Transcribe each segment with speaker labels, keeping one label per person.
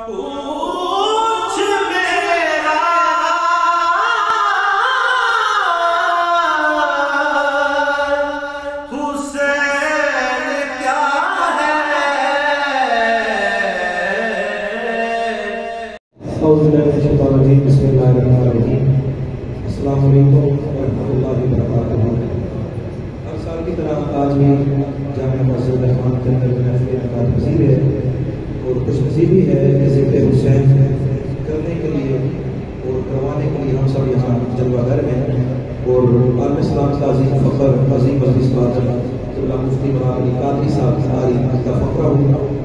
Speaker 1: بسم اللہ الرحمن الرحیم۔ السلام علیکم ورحمۃ اللہ وبرکاتہ۔ ہر سال کی طرح آج بھی جامع مسجد رحمان کے اندر محفل انعقاد پذیر ہے اور خوش نصیبی ہے کہ ذکر حسین کرنے کے لیے اور کروانے کے لیے ہم سب یہاں جلوہ گر ہیں اور عالم اسلام کا عظیم فخر عظیم قادر مفتی مولانا علی قادری صاحب تاریخ کا فقرہ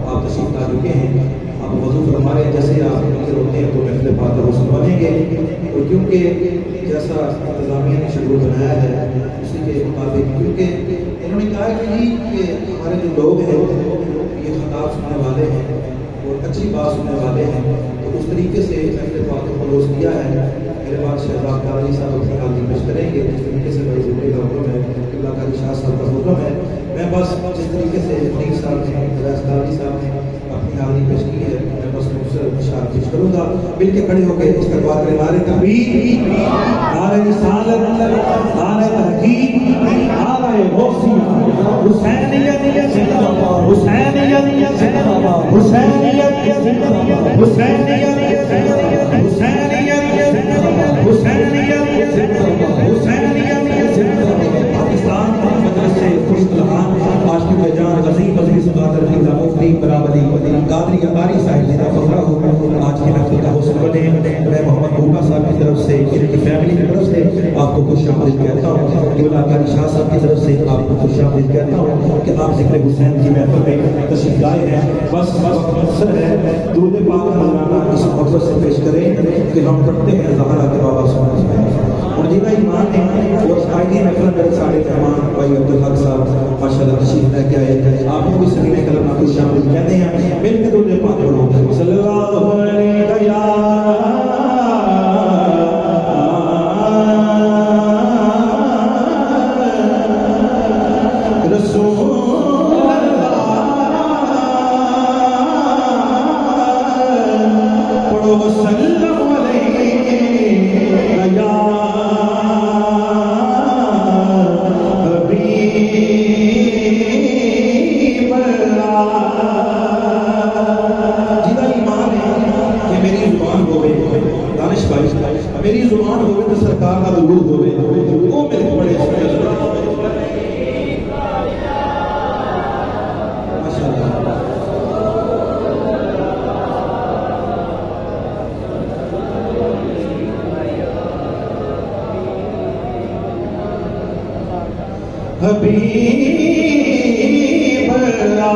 Speaker 1: آپ تشریف لا چکے ہیں۔ آپ وضو فرما رہے ہیں، جیسے آپ حاضر ہوتے ہیں تو محفل فاتحہ سنوائیں گے اور کیونکہ جیسا انتظامیہ نے شیڈول بنایا ہے اسی کے مطابق، کیونکہ انہوں نے کہا کہ ہمارے جو لوگ ہیں یہ خطاب سننے والے ہیں اور اچھی بات سننے والے ہیں، تو اس طریقے سے محفل فاتحہ کو روز کیا ہے۔ میرے بعد شہزاد قادری صاحب اپنی حاضری پیش کریں گے، جس طریقے سے بھائی زندے کا حکم ہے، اللہ کا شاہ صاحب کا حکم ہے۔ میں بس جس طریقے سے امیر صاحب نے فیاض قادری صاحب نے اپنی حاضری پیش کی ہے، میں بس اشعار پیش کروں گا، مل کے کھڑے ہو کے استقبال کریں۔ نعرہ تکبیر، نعرہ رسالت، نعرہ تحقیق، نعرہ غوثیہ، حسینیت زندہ باد، حسینیت زندہ باد، حسینیت زندہ باد، حسینیت زندہ باد، حسینیت زندہ باد، حسینیت زندہ باد، حسینیت زندہ باد۔ پاکستان مجلس سے خوش لحان آشقی کے جان غزی بزری سبادر خیزہ مفتی برابری قادری قاری صاحب کا فخرہ ہو آج کے محفل کا حوصل بنے۔ میں محمد بوکا صاحب کی طرف سے، ان کی فیملی کی طرف سے آپ کو خوش آمدید کہتا ہوں، مولا قاری شاہ صاحب کی طرف سے آپ کو خوش آمدید کہتا ہوں کہ آپ ذکر حسین کی محفل میں تشریف لائے ہیں۔ بس مقصد ہے درود پاک مولانا اس مقصد سے پیش کریں کہ ہم پڑھتے ہیں زہرا کے بابا سنت اور جینا ایمان ہے اور قائدی محفل میرے سارے مہمان بھائی عبدالحق صاحب ماشاءاللہ تشریف لے کے آئے، آپ کو بھی سلیمے کلمہ خوش آمدید کہتے ہیں۔ مل کے درود پاک پڑھو، صلی اللہ علیہ یا میری زبان ہوئے تو سرکار کا درود ہوئے وہ میرے بڑے ماشاءاللہ۔ حبیب اللہ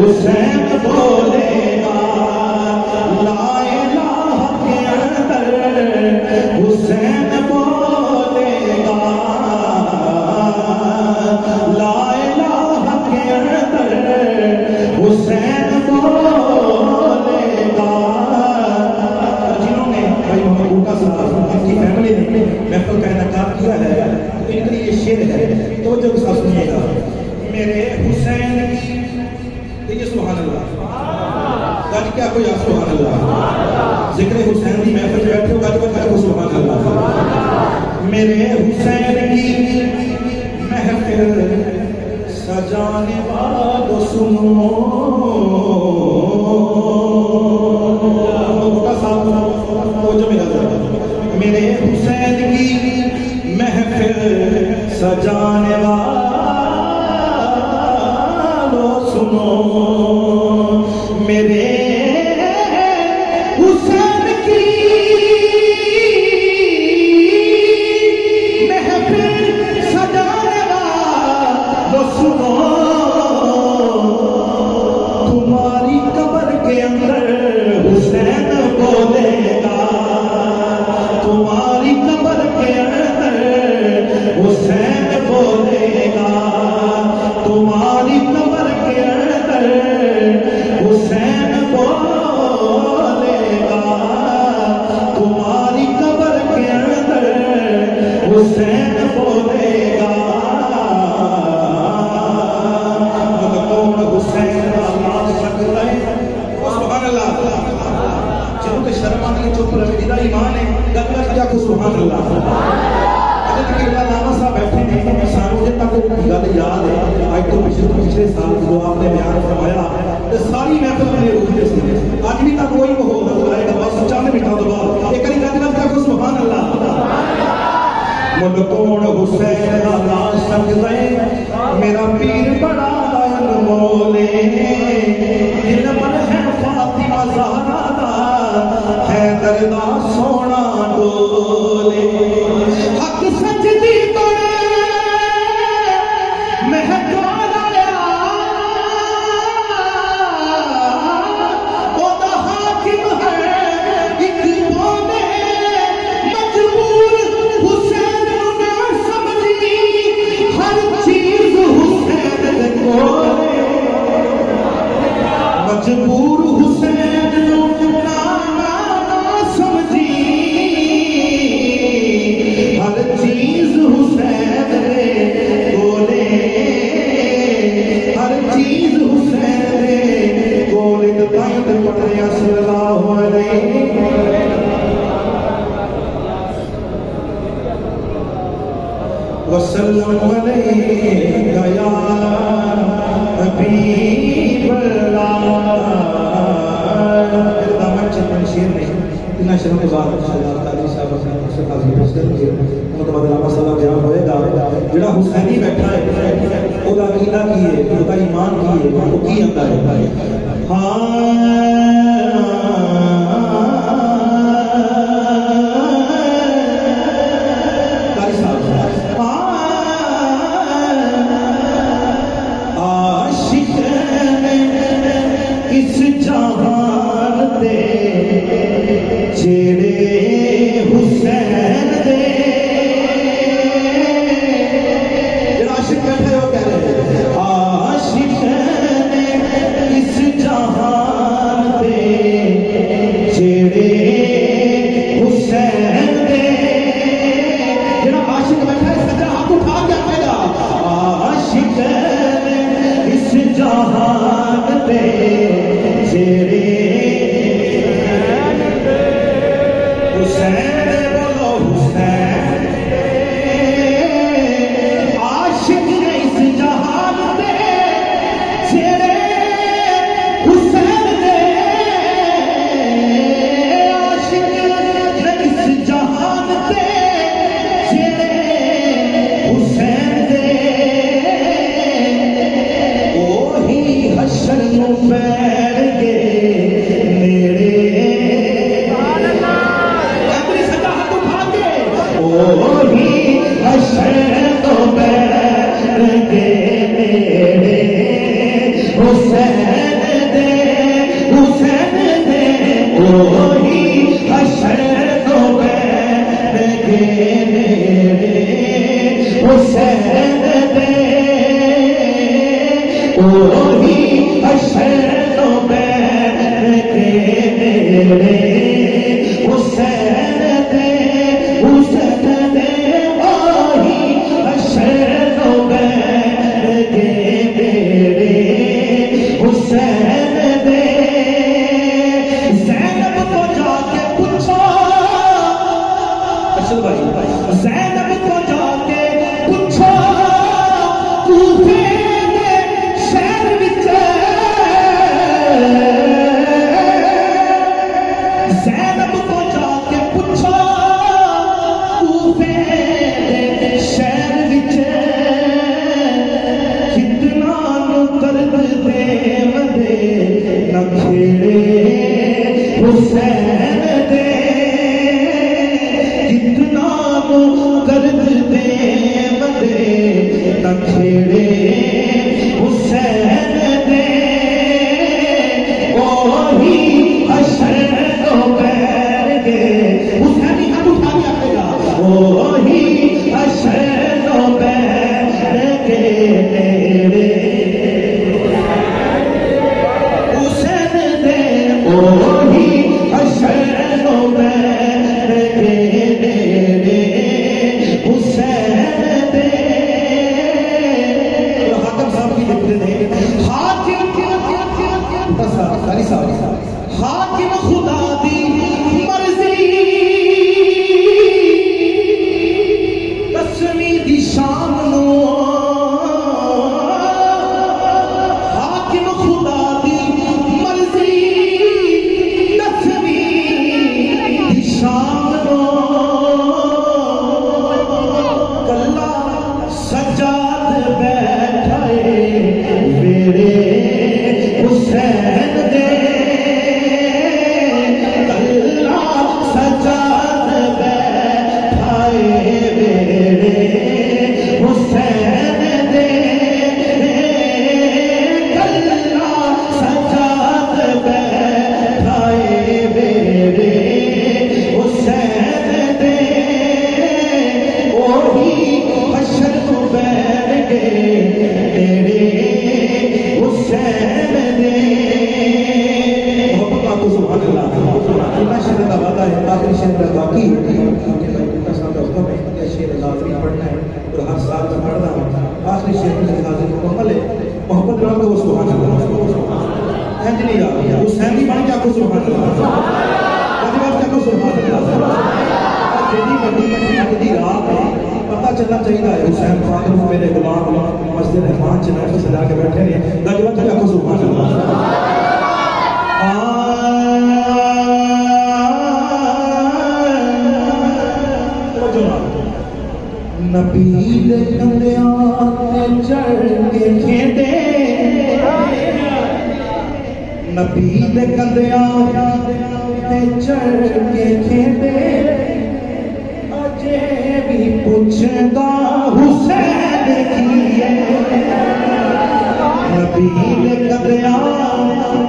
Speaker 1: حسین بولے گا انعقاد کیا ہے تو ان کے لیے یہ شعر ہے، توجہ کے ساتھ سنیے گا. میرے حسین کی، یہ سبحان اللہ گاج کیا کوئی آپ سبحان اللہ ذکر حسین کی محفل میں بیٹھے ہو گاج کو سبحان اللہ. میرے حسین کی محفل سجانے والو سنو، میرے حسین کی محفل سجانے والو سنو، میرے حسین کی محفل سجانے والو سنو، تمہاری قبر کے اندر حسین بولے گا، تمہاری قبر کے اندر حسین بولے گا، تمہاری قبر کے اندر حسین بولے گا، تمہاری قبر کے اندر حسین بولے گا. کون حسین آواز سکتا ہے؟ سبحان اللہ. جنہوں کے شرم آنے چپ رہے جدہ ایمان ہے گلہ کیا کو سبحان اللہ. حضرت قبلہ نامہ صاحب بیٹھے ہیں سانوں جب تک گل یاد ہے آج تو پچھلے سال جو آپ نے بیان فرمایا ساری محفل میں روح دے سکتے آج بھی تک وہی وہ نظر آئے گا. بس 4 منٹوں کے بعد ایک کری گل کیا کو سبحان اللہ. مجھ کون حسین کا لا سکتا ہے؟ میرا پیر بڑا انمول دل من ہے فاطمہ زہرا دا حیدر دا سونا ڈولے، حق سجدی بڑے مہکال آیا او دا حاکم ہے ایک بولے، مجبور حسین نہ سمجھی ہر چیز حسین بولے، مجبور حسین نہ سمجھی ہر چیز حسین بولے، ہر چیز حسین بولے. دائیں پڑھ رہے ہیں صلی اللہ علیہ وسلم علیہ یا حبیب اللہ. دامن چند شیر نہیں اتنا شرم کے بعد سردار قادری صاحب اپنے سے قاضی حسین کے متبادل اللہ صلی اللہ بیان ہوئے گا. جڑا حسینی بیٹھا ہے وہ عقیدہ کی ہے، وہ کا ایمان کی ہے، وہ کی اندر ہے. نہ کھیڑے حسین دے جتنا تو درد دے مدے نہ کھیڑے حسین دے وہی حشر کو پیر گے حسینی ہم اٹھا لیا گا وہی حشر کو پیر گے میرے حسین دے وہی حشر کو پیر گے میرے حسین دے حاکم صاحب کی لکھتے تھے حاکم خدا دی مرضی دسویں دی شام نو حاکم خدا دی مرضی دسویں دی شام نو کلا سجاد بیٹھائے ویڑے حسین دے محبت رام کو سبحان اللہ حسینی بن کے کو سبحان اللہ کو سبحان اللہ جدی بڑی دی رات پتہ چلنا چاہیے حسین فاطر میرے غلام مسجد رحمان چ محفل سجا کے بیٹھے ہیں گجوت کو سبحان اللہ نبی دے کندیاں تے چڑھ کے کھیڈے نبی دے کندیاں تے چڑھ کے کھیڈے اجے بھی پوچھدا حسین کیے نبی دے کندیاں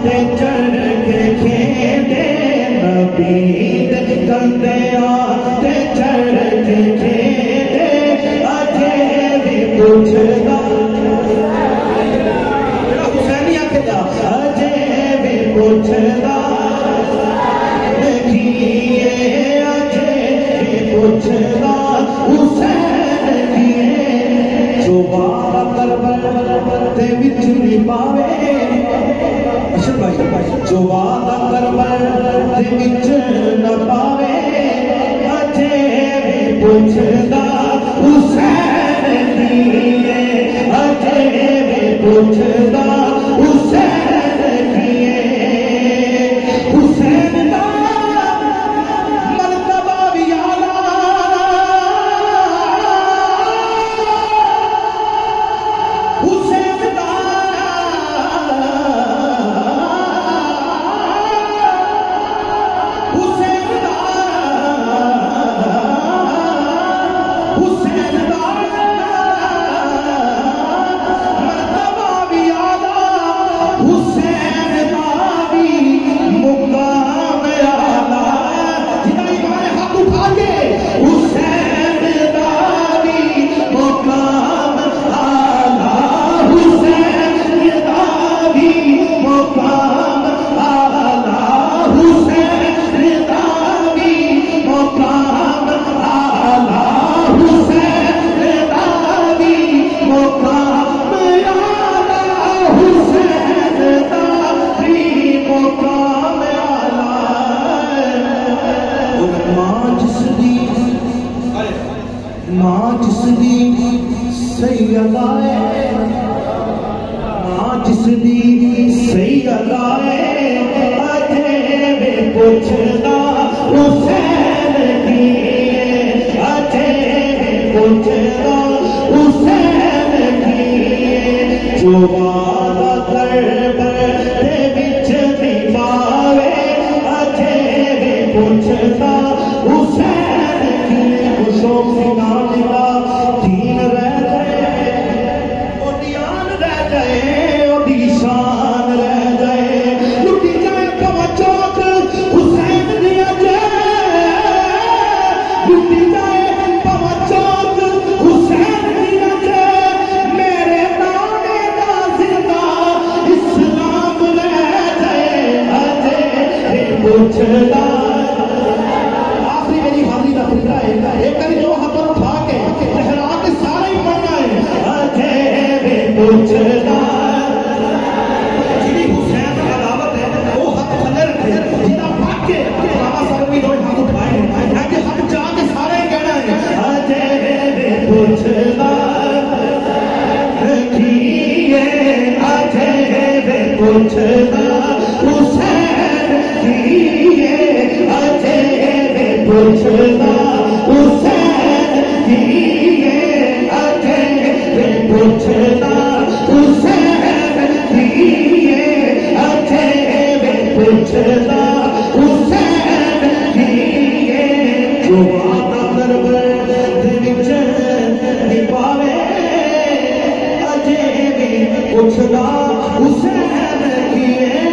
Speaker 1: تے چڑھ کے کھیڈے نبی دے کندیاں تے چڑھ کے کھیڈے پوچھدا حسینی آکھدا اجے بھی پوچھدا کیے اجے بھی پوچھدا حسین کیے جو بابا کربلا تے وچ نہیں پاوے اشرف بھائی جو بابا کربلا تے وچ نہ پاوے اجے بھی پوچھدا حسین اجے بھی پوچھدا حسین کیے حسین دا مرتبہ بھی اعلیٰ حسین دا حسین دا حسین دا ماں جس دی سیدہ ہے ماں جس دی سیدہ ہے اجے بھی پوچھدا حسین کیے اجے بھی پوچھدا حسین کیے جو والا دربار دے وچ
Speaker 2: پوچھنا حسین کیے اجے پوچھنا حسین کیے اجے پوچھنا حسین کیے جو وعدہ کربلا وچ نبھاوے اجے پوچھنا حسین کیے